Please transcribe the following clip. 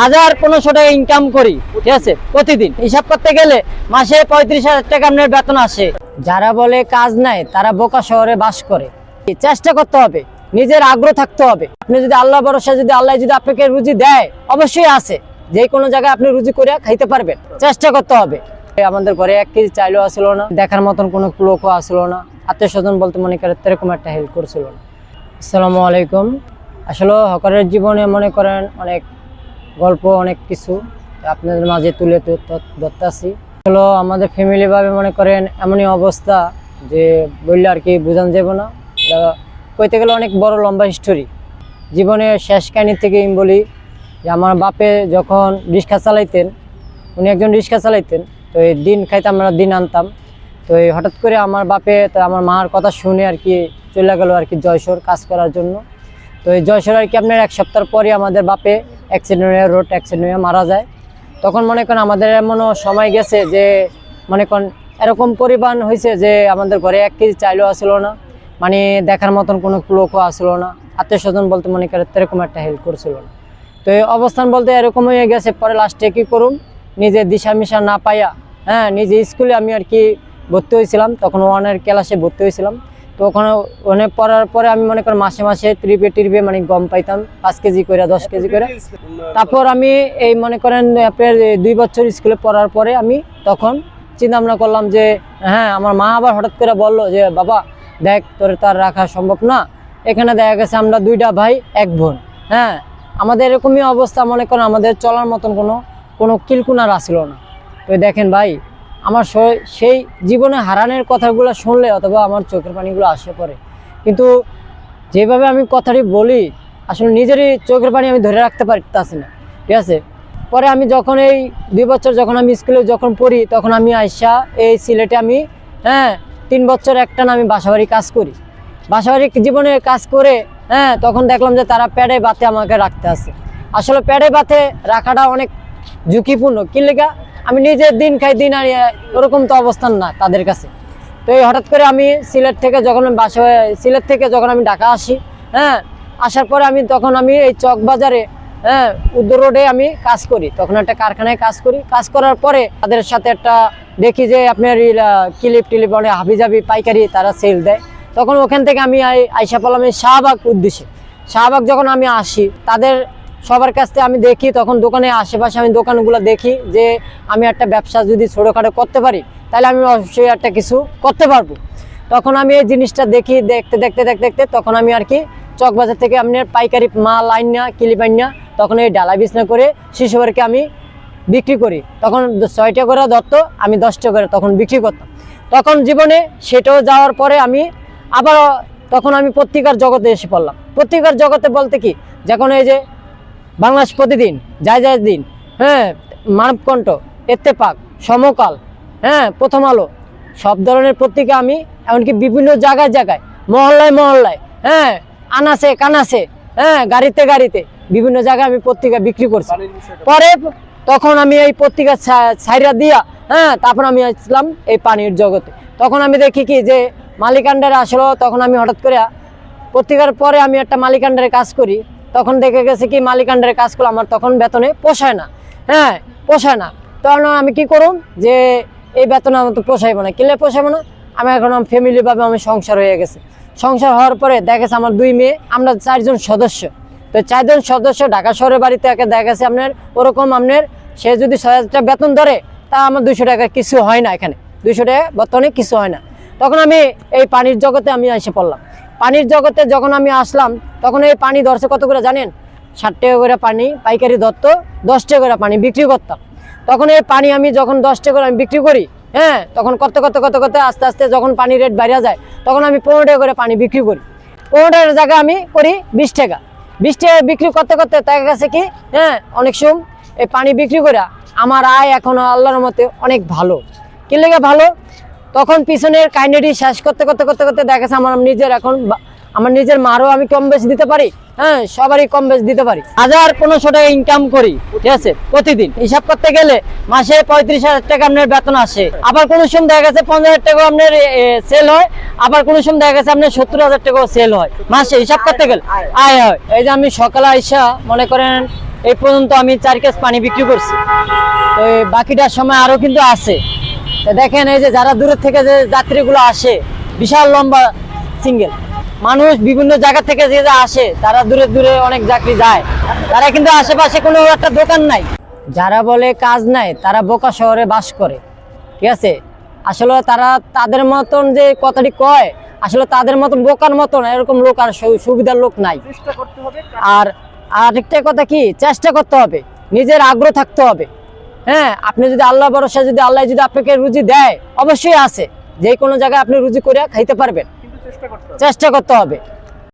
1500 টাকা ইনকাম করি, ঠিক আছে, প্রতিদিন হিসাব করতে গেলে মাসে 35,000 টাকা আপনার বেতন আসে। যারা বলে কাজ নাই তারা বোকা শহরে বাস করে। চেষ্টা করতে হবে, নিজের আগ্রহ থাকতে হবে। আপনি যদি আল্লাহ ভরসা, যদি আল্লাহ যদি আপনাকে রুজি দেয়, অবশ্যই আছে, যে কোনো জায়গায় আপনি রুজি করে খাইতে পারবেন। চেষ্টা করতে হবে। আমাদের ঘরে 1 কেজি চাইলেও আসলো না, দেখার মতন কোনো লোকও আসলো না, আত্মীয় স্বজন বলতে মনে করে এরকম একটা হেল্প করছিল না। আসসালামু আলাইকুম। আসলে হকারের জীবনে মনে করেন অনেক গল্প, অনেক কিছু আপনাদের মাঝে তুলে ধরতেছি। আসলে আমাদের ফ্যামিলি ভাবে মনে করেন এমনই অবস্থা যে বললে আর কি বোঝান যাবে না, কইতে গেলে অনেক বড় লম্বা হিস্টোরি। জীবনের শেষ কাহিনী থেকে আমি বলি যে আমার বাপে যখন রিক্সা চালাইতেন, উনি একজন রিক্সা চালাইতেন, তো এই দিন খাইতে আমরা দিন আনতাম। তো এই হঠাৎ করে আমার বাপে তো আমার মার কথা শুনে আর কি চলে গেল আর কি যশোর কাজ করার জন্য। তো এই যশোর আর কি আপনার 1 সপ্তাহ পরে আমাদের বাপে রোড অ্যাক্সিডেন্ট হয়ে মারা যায়। তখন মনে করেন আমাদের এমনও সময় গেছে যে মনে করেন এরকম পরিমাণ হয়েছে যে আমাদের ঘরে 1 কেজি চাইলেও আসলো না, মানে দেখার মতন কোনো লোকও আসলো না, আত্মীয় স্বজন বলতে মনে করে এরকম একটা হেল্প করছিল না। তো এই অবস্থান বলতে এরকম হয়ে গেছে। পরে লাস্টে কী করুম, নিজে দিশা মিশা না পাইয়া নিজে স্কুলে আমি আর কি ভর্তি হয়েছিলাম, তখন 1-এর ক্লাসে ভর্তি হয়েছিলাম। তো ওখানে পড়ার পরে আমি মনে করি মাসে মাসে ট্রিপে মানে গম পাইতাম 5 কেজি করে 10 কেজি করে। তারপর আমি এই মনে করেন আপনার 2 বছর স্কুলে পড়ার পরে আমি তখন চিন্তা ভাবনা করলাম যে আমার মা আবার হঠাৎ করে বললো যে বাবা দেখ, তোর তার রাখা সম্ভব না, এখানে দেখা গেছে আমরা 2টা ভাই 1 বোন, আমাদের এরকমই অবস্থা, মনে করেন আমাদের চলার মতন কোনো কিলকুনার আসছিল না। তো দেখেন ভাই, আমার সেই জীবনে হারানোর কথাগুলো শুনলে অথবা আমার চোখের পানিগুলো আসে পড়ে, কিন্তু যেভাবে আমি কথাটি বলি আসলে নিজেরই চোখের পানি আমি ধরে রাখতে পারতেছি না, ঠিক আছে। পরে আমি যখন এই 2 বছর যখন আমি স্কুলে যখন পড়ি, তখন আমি আইসা এই সিলেটে আমি 3 বছর একটানা আমি বাসাবাড়ি কাজ করি। বাসাবাড়ি জীবনে কাজ করে তখন দেখলাম যে তারা প্যাডে বাতে আমাকে রাখতে আসে। আসলে প্যাডে বাতে রাখাটা অনেক ঝুঁকিপূর্ণ, কি লেগা আমি নিজে দিন খাই দিন আনি, ওরকম তো অবস্থান না তাদের কাছে। তো এই হঠাৎ করে আমি সিলেট থেকে যখন আমি ঢাকা আসি, আসার পরে তখন আমি এই চকবাজারে উত্তর রোডে আমি কাজ করি, তখন একটা কারখানায় কাজ করি। কাজ করার পরে তাদের সাথে একটা দেখি যে আপনার ক্লিপ অনেক হাবিজাবি পাইকারি তারা সেল দেয়। তখন ওখান থেকে আমি আইসা পেলাম এই শাহবাগ উদ্দেশ্যে। শাহবাগ যখন আমি আসি, তাদের সবার কাছ থেকে আমি দেখি, তখন দোকানে আশেপাশে আমি দোকানগুলো দেখি যে আমি একটা ব্যবসা যদি ছোটোখাটো করতে পারি তাহলে আমি অবশ্যই একটা কিছু করতে পারবো। তখন আমি এই জিনিসটা দেখি, দেখতে তখন আমি আর কি চকবাজার থেকে আপনার পাইকারি মাল আইনা ক্লিপ আইনা তখন এই ডালা বিছনা করে শিশুবারকে আমি বিক্রি করি। তখন 6 টাকা করে ধরতো, আমি 10 টাকা করে তখন বিক্রি করতাম। তখন জীবনে সেটাও যাওয়ার পরে আমি আবার তখন আমি পত্রিকার জগতে এসে পড়লাম। পত্রিকার জগতে বলতে কি, যখন এই যে বাংলাদেশ প্রতিদিন, যায় দিন, মানবকণ্ঠ, ইত্তেফাক, সমকাল, প্রথম আলো, সব ধরনের পত্রিকা আমি এমনকি বিভিন্ন জায়গায় মহল্লায় আনাসে কানাসে গাড়িতে বিভিন্ন জায়গায় আমি পত্রিকা বিক্রি করছি। পরে তখন আমি এই পত্রিকা ছাইরা দিয়া তারপর আমি আসলাম এই পানির জগতে। তখন আমি দেখি কি যে মালিকান্ডারে আসলো, তখন আমি হঠাৎ করে পত্রিকার পরে আমি একটা মালিকান্ডারে কাজ করি। তখন দেখে গেছে কি মালিকান্ডারে কাজ করলে আমার তখন বেতনে পোষায় না। তখন আমি কি করুম যে এই বেতনে আমার তো পোষাইবো না, কিলে পোষাইবো না, আমি এখন ফ্যামিলিভাবে আমি সংসার হয়ে গেছে। সংসার হওয়ার পরে দেখা গেছে আমার 2 মেয়ে, আমরা 4 জন সদস্য। তো 4 জন সদস্য ঢাকা শহরের বাড়িতে দেখা গেছে আপনার ওরকম আপনার সে যদি 6,000 টাকা বেতন ধরে, তা আমার 200 টাকা কিছু হয় না, এখানে 200 টাকা বর্তমানে কিছু হয় না। তখন আমি এই পানির জগতে আমি এসে পড়লাম। পানির জগতে যখন আমি আসলাম, তখন এই পানি ধরছে কত করে জানেন? 60 টাকা করে পানি পাইকারি ধরত, 10 টাকা করে পানি বিক্রি করতাম। তখন এই পানি আমি যখন 10 টাকা করে আমি বিক্রি করি, তখন করতে আস্তে যখন পানি রেট বাইরে যায়, তখন আমি 15 টাকা করে পানি বিক্রি করি। 15 টাকার জায়গায় আমি করি 20 টাকা। 20 টাকা বিক্রি করতে তার কাছে কি অনেক সময় এই পানি বিক্রি করে আমার আয় এখন আল্লাহর মতে অনেক ভালো। কি লেগে ভালো, তখন পিছনের কাহিনীটি শেষ করতে দেখা গেছে আমার নিজের মারও আমি কম বেশি দিতে পারি, সবারই কম বেশি দিতে পারি। 1500 টাকা ইনকাম করি, ঠিক আছে, প্রতিদিন হিসাব করতে গেলে মাসে 35,000 টাকা আপনার বেতন আসে। আবার কোনো সময় দেখা গেছে 50,000 টাকা আপনার সেল হয়, আবার কোনো সময় দেখা গেছে আপনার 70,000 টাকাও সেল হয় মাসে, হিসাব করতে গেলে আয় হয়। এই যে আমি সকালে আইসা মনে করেন এই পর্যন্ত আমি 4 কেস পানি বিক্রি করছি। তো এই বাকিটার সময় আরো কিন্তু আছে। তো দেখেন এই যে যারা দূরের থেকে যে যাত্রীগুলো আসে, বিশাল লম্বা সিঙ্গেল মানুষ বিভিন্ন জায়গা থেকে যে যা আসে, তারা দূরে দূরে অনেক যাত্রী যায়, তারা কিন্তু আশেপাশে কোনো একটা দোকান নাই। যারা বলে কাজ নাই তারা বোকা শহরে বাস করে, ঠিক আছে। আসলে তারা তাদের মতন যে কথাটি কয়, আসলে তাদের মতন বোকার মতন এরকম লোক আর সুবিধার লোক নাই। চেষ্টা করতে হবে। আর আরেকটা কথা কি, চেষ্টা করতে হবে, নিজের আগ্রহ থাকতে হবে। হ্যাঁ, আপনি যদি আল্লাহ ভরসা, যদি আল্লাহ যদি আপনাকে রুজি দেয়, অবশ্যই আছে, যে কোনো জায়গায় আপনি রুজি করে খাইতে পারবেন, কিন্তু চেষ্টা করতে হবে। চেষ্টা করতে হবে।